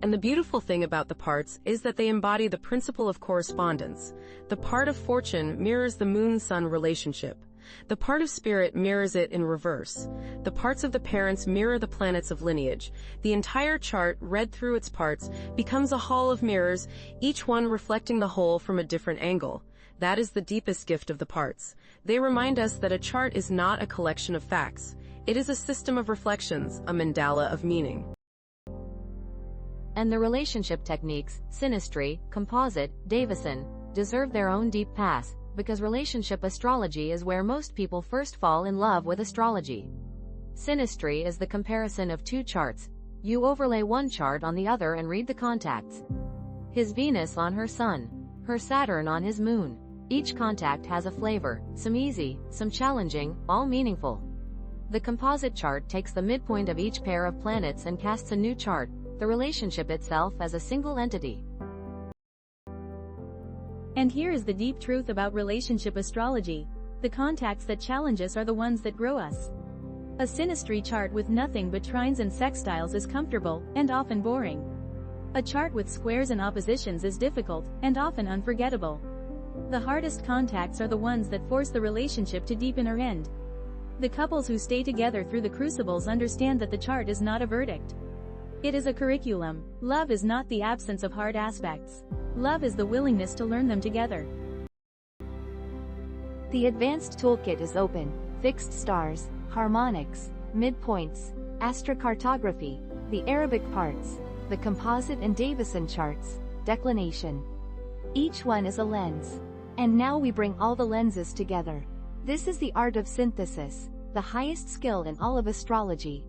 And the beautiful thing about the parts is that they embody the principle of correspondence. The part of fortune mirrors the moon-sun relationship. The part of spirit mirrors it in reverse. The parts of the parents mirror the planets of lineage. The entire chart, read through its parts, becomes a hall of mirrors, each one reflecting the whole from a different angle. That is the deepest gift of the parts. They remind us that a chart is not a collection of facts. It is a system of reflections, a mandala of meaning. And the relationship techniques, synastry, composite, Davison, deserve their own deep pass, because relationship astrology is where most people first fall in love with astrology. Synastry is the comparison of two charts. You overlay one chart on the other and read the contacts. His Venus on her Sun, her Saturn on his Moon. Each contact has a flavor, some easy, some challenging, all meaningful. The composite chart takes the midpoint of each pair of planets and casts a new chart, the relationship itself as a single entity. And here is the deep truth about relationship astrology. The contacts that challenge us are the ones that grow us. A synastry chart with nothing but trines and sextiles is comfortable, and often boring. A chart with squares and oppositions is difficult, and often unforgettable. The hardest contacts are the ones that force the relationship to deepen or end. The couples who stay together through the crucibles understand that the chart is not a verdict. It is a curriculum. Love is not the absence of hard aspects. Love is the willingness to learn them together. The advanced toolkit is open: fixed stars, harmonics, midpoints, astrocartography, the Arabic parts, the composite and Davison charts, declination. Each one is a lens. And now we bring all the lenses together. This is the art of synthesis, the highest skill in all of astrology.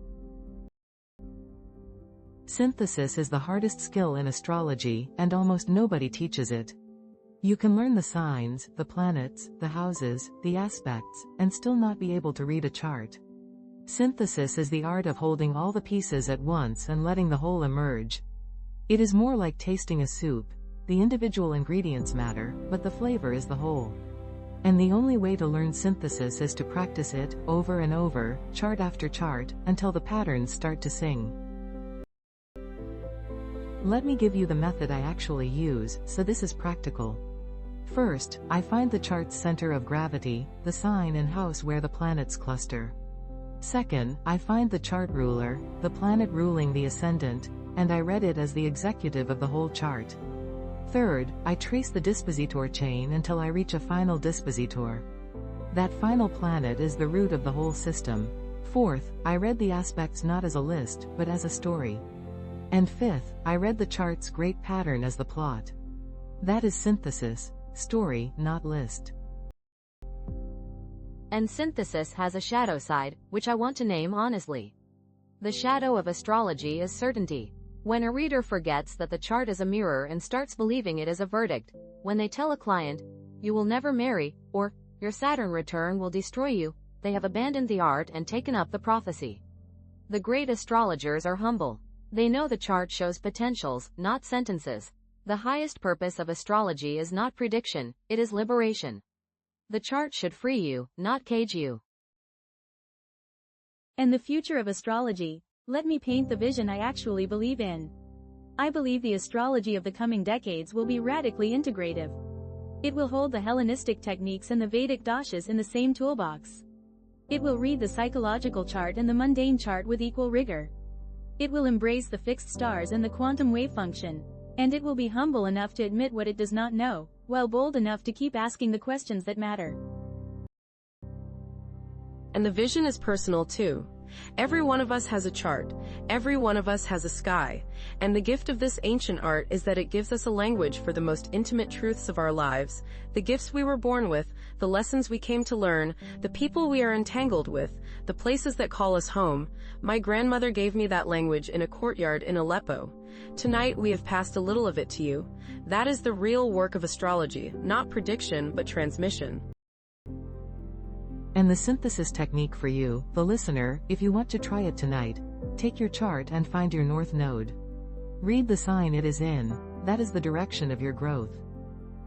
Synthesis is the hardest skill in astrology, and almost nobody teaches it. You can learn the signs, the planets, the houses, the aspects, and still not be able to read a chart. Synthesis is the art of holding all the pieces at once and letting the whole emerge. It is more like tasting a soup. The individual ingredients matter, but the flavor is the whole. And the only way to learn synthesis is to practice it, over and over, chart after chart, until the patterns start to sing. Let me give you the method I actually use, so this is practical. First, I find the chart's center of gravity, the sign and house where the planets cluster. Second, I find the chart ruler, the planet ruling the ascendant, and I read it as the executive of the whole chart. Third, I trace the dispositor chain until I reach a final dispositor. That final planet is the root of the whole system. Fourth, I read the aspects not as a list, but as a story. And fifth, I read the chart's great pattern as the plot. That is synthesis, story, not list. And synthesis has a shadow side, which I want to name honestly. The shadow of astrology is certainty. When a reader forgets that the chart is a mirror and starts believing it is a verdict, when they tell a client, "You will never marry," or "Your Saturn return will destroy you," they have abandoned the art and taken up the prophecy. The great astrologers are humble. They know the chart shows potentials, not sentences. The highest purpose of astrology is not prediction, it is liberation. The chart should free you, not cage you. And the future of astrology, let me paint the vision I actually believe in. I believe the astrology of the coming decades will be radically integrative. It will hold the Hellenistic techniques and the Vedic dashas in the same toolbox. It will read the psychological chart and the mundane chart with equal rigor. It will embrace the fixed stars and the quantum wave function. And it will be humble enough to admit what it does not know, while bold enough to keep asking the questions that matter. And the vision is personal too. Every one of us has a chart. Every one of us has a sky. And the gift of this ancient art is that it gives us a language for the most intimate truths of our lives, the gifts we were born with, the lessons we came to learn, the people we are entangled with, the places that call us home. My grandmother gave me that language in a courtyard in Aleppo. Tonight we have passed a little of it to you. That is the real work of astrology, not prediction but transmission. And the synthesis technique for you, the listener, if you want to try it tonight, take your chart and find your north node. Read the sign it is in, that is the direction of your growth.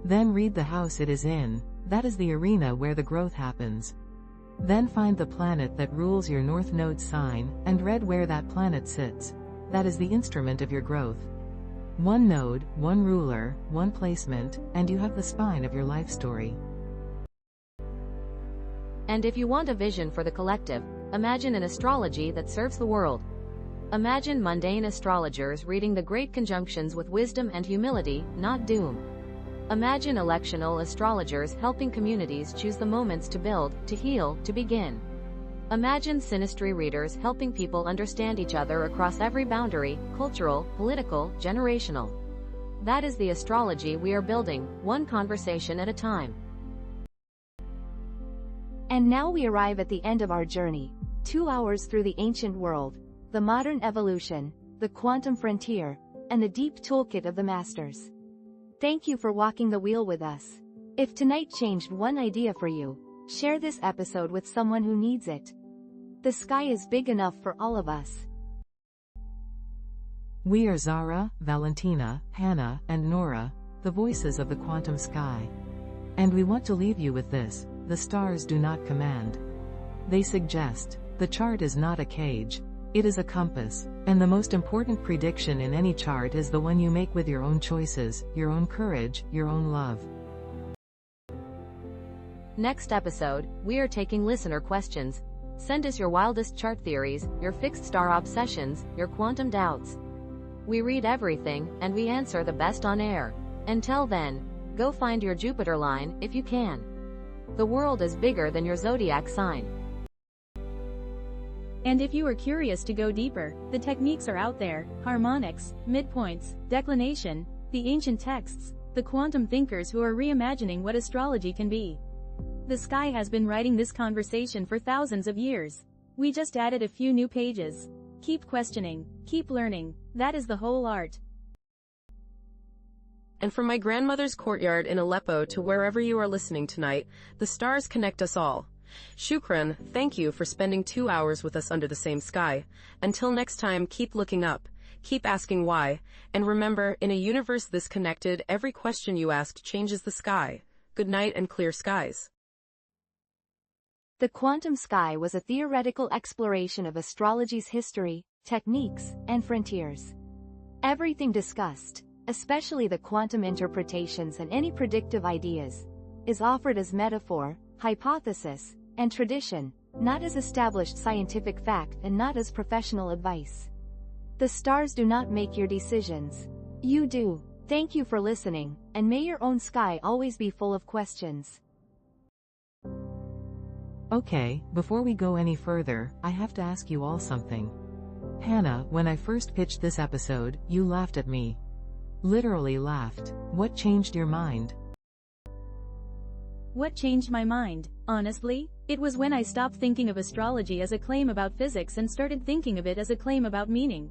Then read the house it is in, that is the arena where the growth happens. Then find the planet that rules your north node sign, and read where that planet sits. That is the instrument of your growth. One node, one ruler, one placement, and you have the spine of your life story. And if you want a vision for the collective, imagine an astrology that serves the world. Imagine mundane astrologers reading the great conjunctions with wisdom and humility, not doom. Imagine electional astrologers helping communities choose the moments to build, to heal, to begin. Imagine synastry readers helping people understand each other across every boundary, cultural, political, generational. That is the astrology we are building, one conversation at a time. And now we arrive at the end of our journey. 2 hours through the ancient world, the modern evolution, the quantum frontier, and the deep toolkit of the masters. Thank you for walking the wheel with us. If tonight changed one idea for you, share this episode with someone who needs it. The sky is big enough for all of us. We are Zara, Valentina, Hannah, and Nora, the voices of the quantum sky. And we want to leave you with this: the stars do not command. They suggest. The chart is not a cage. It is a compass, and the most important prediction in any chart is the one you make with your own choices, your own courage, your own love. Next episode, we are taking listener questions. Send us your wildest chart theories, your fixed star obsessions, your quantum doubts. We read everything, and we answer the best on air. Until then, go find your Jupiter line, if you can. The world is bigger than your zodiac sign. And if you are curious to go deeper, the techniques are out there: harmonics, midpoints, declination, the ancient texts, the quantum thinkers who are reimagining what astrology can be. The sky has been writing this conversation for thousands of years. We just added a few new pages. Keep questioning, keep learning, that is the whole art. And from my grandmother's courtyard in Aleppo to wherever you are listening tonight, the stars connect us all. Shukran, thank you for spending 2 hours with us under the same sky. Until next time, keep looking up, keep asking why, and remember, in a universe this connected, every question you ask changes the sky. Good night and clear skies. The quantum sky was a theoretical exploration of astrology's history, techniques, and frontiers. Everything discussed, especially the quantum interpretations and any predictive ideas, is offered as metaphor, hypothesis, and tradition, not as established scientific fact and not as professional advice. The stars do not make your decisions. You do. Thank you for listening, and may your own sky always be full of questions. Okay, before we go any further, I have to ask you all something. Hannah, when I first pitched this episode, you laughed at me. Literally laughed. What changed your mind? What changed my mind, honestly? It was when I stopped thinking of astrology as a claim about physics and started thinking of it as a claim about meaning.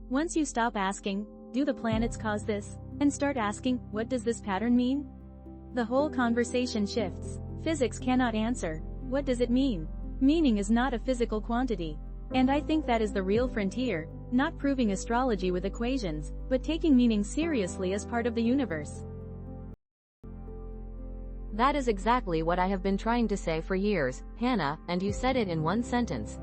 Once you stop asking, do the planets cause this, and start asking, what does this pattern mean? The whole conversation shifts. Physics cannot answer, what does it mean? Meaning is not a physical quantity. And I think that is the real frontier, not proving astrology with equations, but taking meaning seriously as part of the universe. That is exactly what I have been trying to say for years, Hannah, and you said it in one sentence.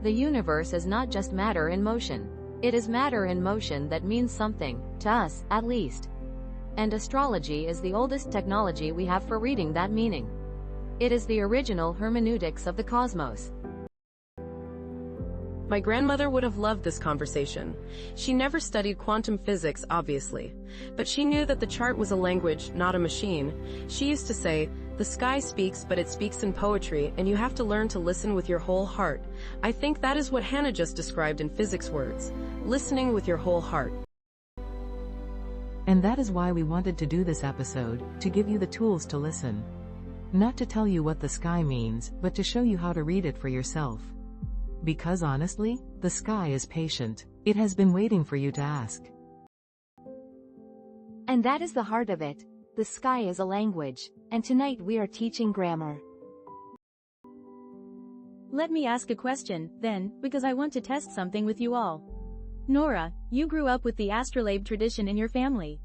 The universe is not just matter in motion. It is matter in motion that means something, to us, at least. And astrology is the oldest technology we have for reading that meaning. It is the original hermeneutics of the cosmos. My grandmother would have loved this conversation. She never studied quantum physics, obviously. But she knew that the chart was a language, not a machine. She used to say, the sky speaks, but it speaks in poetry, and you have to learn to listen with your whole heart. I think that is what Hannah just described in physics words. Listening with your whole heart. And that is why we wanted to do this episode, to give you the tools to listen. Not to tell you what the sky means, but to show you how to read it for yourself. Because honestly, the sky is patient. It has been waiting for you to ask. And that is the heart of it. The sky is a language, and tonight we are teaching grammar. Let me ask a question, then, because I want to test something with you all. Nora, you grew up with the astrolabe tradition in your family.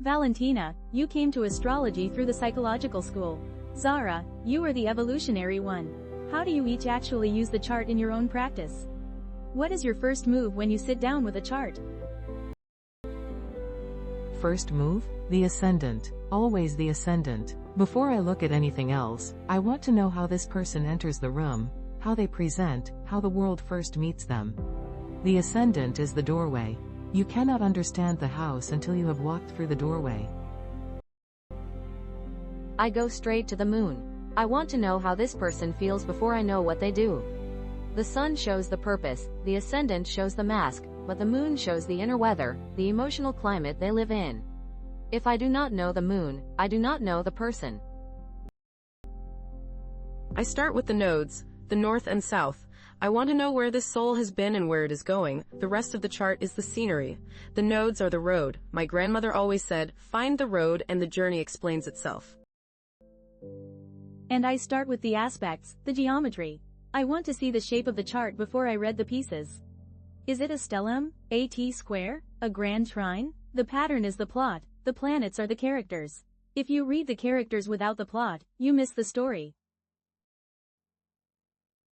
Valentina, you came to astrology through the psychological school. Zara, you are the evolutionary one. How do you each actually use the chart in your own practice? What is your first move when you sit down with a chart? first move? The ascendant. Always the ascendant. Before I look at anything else, I want to know how this person enters the room, how they present, how the world first meets them. The ascendant is the doorway. You cannot understand the house until you have walked through the doorway. I go straight to the moon. I want to know how this person feels before I know what they do. The sun shows the purpose, the ascendant shows the mask, but the moon shows the inner weather, the emotional climate they live in. If I do not know the moon, I do not know the person. I start with the nodes, the north and south. I want to know where this soul has been and where it is going. The rest of the chart is the scenery. The nodes are the road. My grandmother always said, find the road and the journey explains itself. And I start with the aspects, the geometry. I want to see the shape of the chart before I read the pieces. Is it a stellium, a T-square, a grand trine? The pattern is the plot, the planets are the characters. If you read the characters without the plot, you miss the story.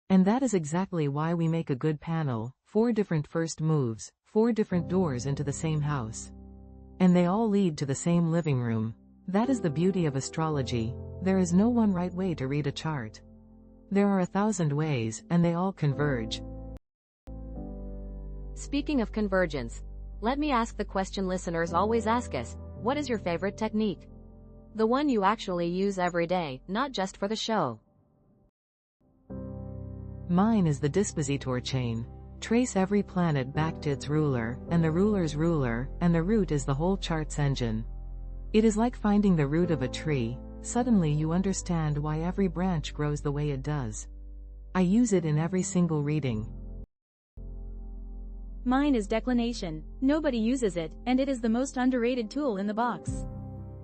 And that is exactly why we make a good panel, 4 different first moves, 4 different doors into the same house. And they all lead to the same living room. That is the beauty of astrology. There is no one right way to read a chart. There are 1,000 ways, and they all converge. Speaking of convergence, let me ask the question listeners always ask us, what is your favorite technique? The one you actually use every day, not just for the show. Mine is the dispositor chain. Trace every planet back to its ruler, and the ruler's ruler, and the root is the whole chart's engine. It is like finding the root of a tree. Suddenly you understand why every branch grows the way it does. I use it in every single reading. Mine is declination. Nobody uses it, and it is the most underrated tool in the box.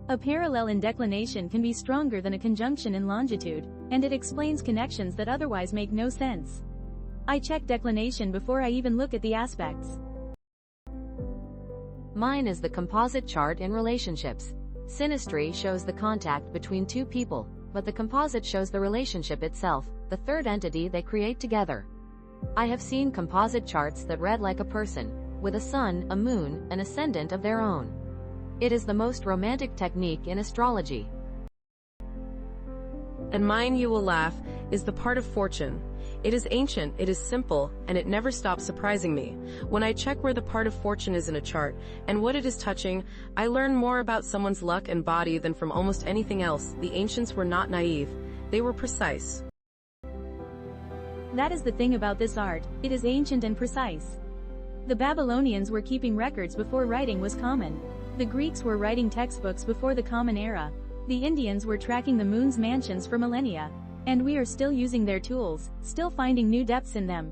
A parallel in declination can be stronger than a conjunction in longitude, and it explains connections that otherwise make no sense. I check declination before I even look at the aspects. Mine is the composite chart in relationships. Synastry shows the contact between two people, but the composite shows the relationship itself, the third entity they create together. I have seen composite charts that read like a person, with a sun, a moon, an ascendant of their own. It is the most romantic technique in astrology. And mine, you will laugh, is the part of fortune. It is ancient, it is simple, and it never stops surprising me. When I check where the part of fortune is in a chart, and what it is touching, I learn more about someone's luck and body than from almost anything else. The ancients were not naive. They were precise. That is the thing about this art, it is ancient and precise. The Babylonians were keeping records before writing was common. The Greeks were writing textbooks before the Common Era. The Indians were tracking the moon's mansions for millennia. And we are still using their tools, still finding new depths in them.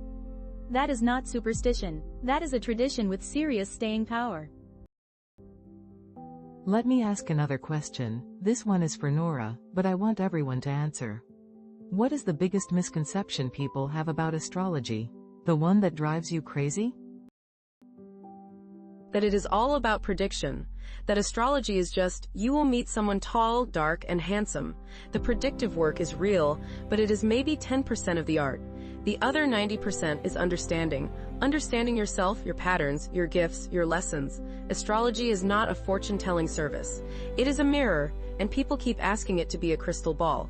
That is not superstition. That is a tradition with serious staying power. Let me ask another question. This one is for Nora, but I want everyone to answer. What is the biggest misconception people have about astrology? The one that drives you crazy? That it is all about prediction. That astrology is just, you will meet someone tall, dark, and handsome. The predictive work is real, but it is maybe 10% of the art. The other 90% is understanding. Understanding yourself, your patterns, your gifts, your lessons. Astrology is not a fortune-telling service. It is a mirror, and people keep asking it to be a crystal ball.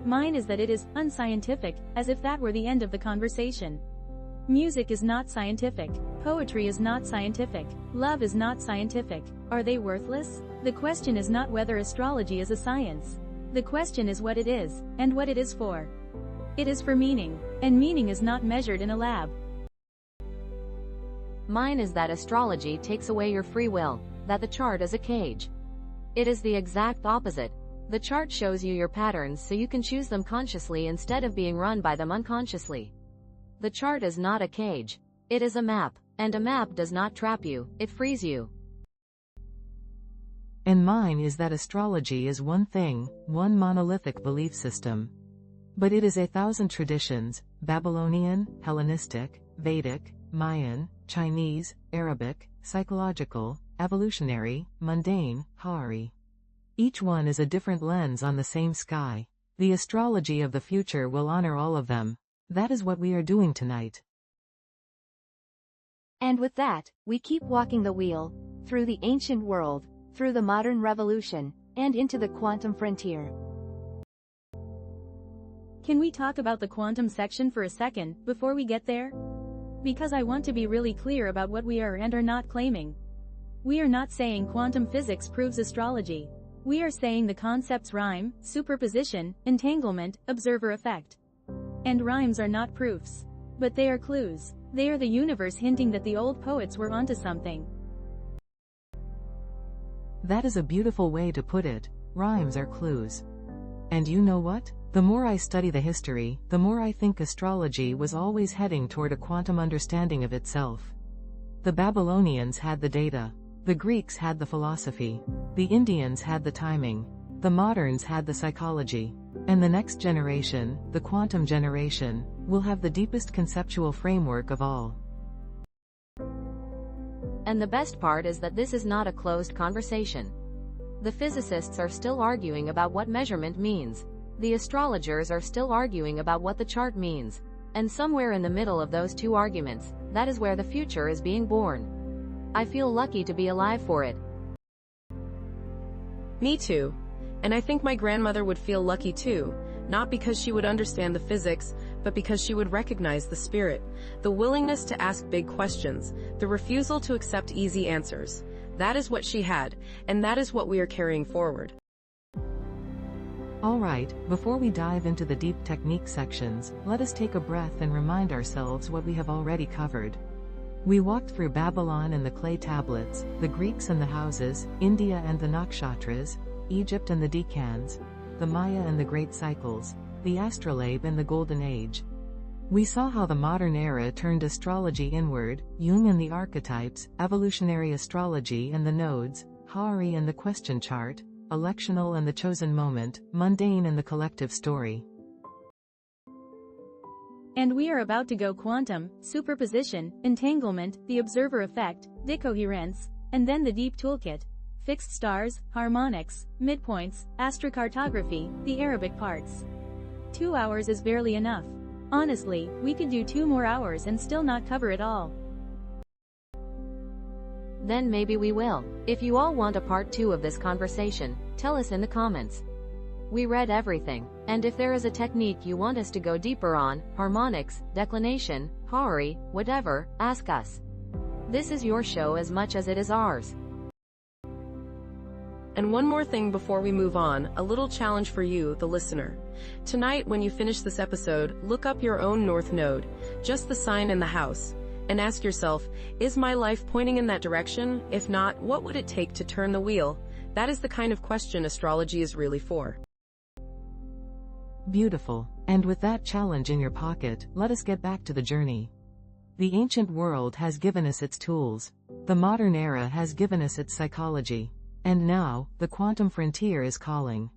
Mine is that it is unscientific, as if that were the end of the conversation. Music is not scientific. Poetry is not scientific. Love is not scientific. Are they worthless? The question is not whether astrology is a science. The question is what it is, and what it is for. It is for meaning, and meaning is not measured in a lab. Mine is that astrology takes away your free will, that the chart is a cage. It is the exact opposite. The chart shows you your patterns so you can choose them consciously instead of being run by them unconsciously. The chart is not a cage. It is a map, and a map does not trap you, it frees you. And mine is that astrology is one thing, one monolithic belief system. But it is 1,000 traditions, Babylonian, Hellenistic, Vedic, Mayan, Chinese, Arabic, psychological, evolutionary, mundane, Hari. Each one is a different lens on the same sky. The astrology of the future will honor all of them. That is what we are doing tonight. And with that, we keep walking the wheel. through the ancient world, through the modern revolution, and into the quantum frontier. Can we talk about the quantum section for a second, before we get there? Because I want to be really clear about what we are and are not claiming. We are not saying quantum physics proves astrology. We are saying the concepts rhyme, superposition, entanglement, observer effect. And rhymes are not proofs. But they are clues. They are the universe hinting that the old poets were onto something. That is a beautiful way to put it. Rhymes are clues. And you know what? The more I study the history, the more I think astrology was always heading toward a quantum understanding of itself. The Babylonians had the data. The Greeks had the philosophy. The Indians had the timing. The moderns had the psychology. And the next generation, the quantum generation, will have the deepest conceptual framework of all. And the best part is that this is not a closed conversation. The physicists are still arguing about what measurement means. The astrologers are still arguing about what the chart means. And somewhere in the middle of those two arguments, that is where the future is being born. I feel lucky to be alive for it. Me too. And I think my grandmother would feel lucky too, not because she would understand the physics, but because she would recognize the spirit, the willingness to ask big questions, the refusal to accept easy answers. That is what she had, and that is what we are carrying forward. Alright, before we dive into the deep technique sections, let us take a breath and remind ourselves what we have already covered. We walked through Babylon and the clay tablets, the Greeks and the houses, India and the nakshatras, Egypt and the decans, the Maya and the great cycles, the astrolabe and the golden age. We saw how the modern era turned astrology inward, Jung and the archetypes, evolutionary astrology and the nodes, Hari and the question chart, electional and the chosen moment, mundane and the collective story. And we are about to go quantum, superposition, entanglement, the observer effect, decoherence, and then the deep toolkit. Fixed stars, harmonics, midpoints, astrocartography, the Arabic parts. 2 hours is barely enough. Honestly, we could do 2 more hours and still not cover it all. Then maybe we will. If you all want a part 2 of this conversation, tell us in the comments. We read everything, and if there is a technique you want us to go deeper on, harmonics, declination, Hari, whatever, ask us. This is your show as much as it is ours. And one more thing before we move on, a little challenge for you, the listener. Tonight, when you finish this episode, look up your own North Node, just the sign in the house, and ask yourself, is my life pointing in that direction? If not, what would it take to turn the wheel? That is the kind of question astrology is really for. Beautiful. And with that challenge in your pocket, let us get back to the journey. The ancient world has given us its tools. The modern era has given us its psychology. And now, the quantum frontier is calling.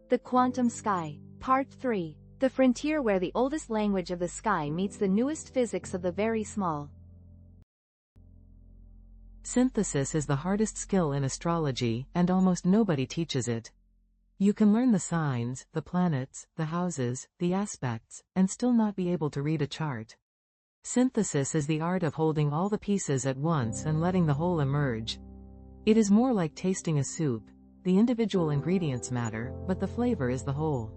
The Quantum Sky, Part 3. The frontier where the oldest language of the sky meets the newest physics of the very small. Synthesis is the hardest skill in astrology, and almost nobody teaches it. You can learn the signs, the planets, the houses, the aspects, and still not be able to read a chart. Synthesis is the art of holding all the pieces at once and letting the whole emerge. It is more like tasting a soup. The individual ingredients matter, but the flavor is the whole.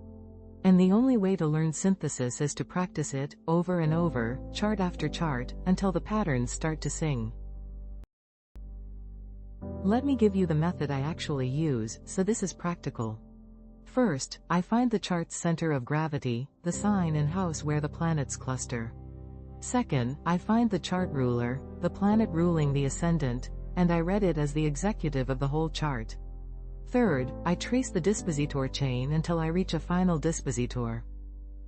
And the only way to learn synthesis is to practice it, over and over, chart after chart, until the patterns start to sing. Let me give you the method I actually use, so this is practical. First, I find the chart's center of gravity, the sign and house where the planets cluster. Second, I find the chart ruler, the planet ruling the ascendant, and I read it as the executive of the whole chart. Third, I trace the dispositor chain until I reach a final dispositor.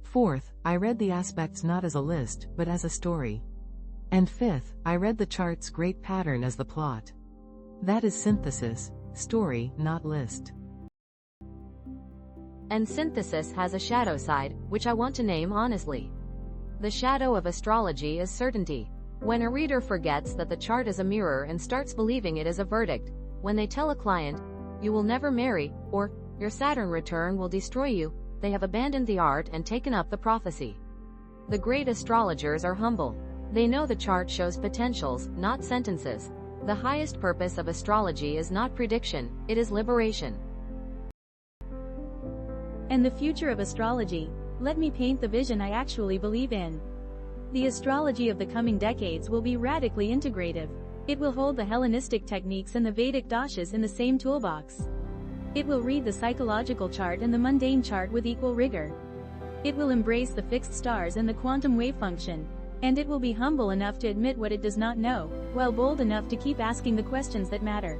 Fourth, I read the aspects not as a list, but as a story. And fifth, I read the chart's great pattern as the plot. That is synthesis, story, not list. And synthesis has a shadow side, which I want to name honestly. The shadow of astrology is certainty. When a reader forgets that the chart is a mirror and starts believing it is a verdict, when they tell a client, "You will never marry," or "Your Saturn return will destroy you," they have abandoned the art and taken up the prophecy. The great astrologers are humble. They know the chart shows potentials, not sentences. The highest purpose of astrology is not prediction, it is liberation. And the future of astrology. Let me paint the vision I actually believe in. The astrology of the coming decades will be radically integrative. It will hold the Hellenistic techniques and the Vedic dashas in the same toolbox. It will read the psychological chart and the mundane chart with equal rigor. It will embrace the fixed stars and the quantum wave function. And it will be humble enough to admit what it does not know, while bold enough to keep asking the questions that matter.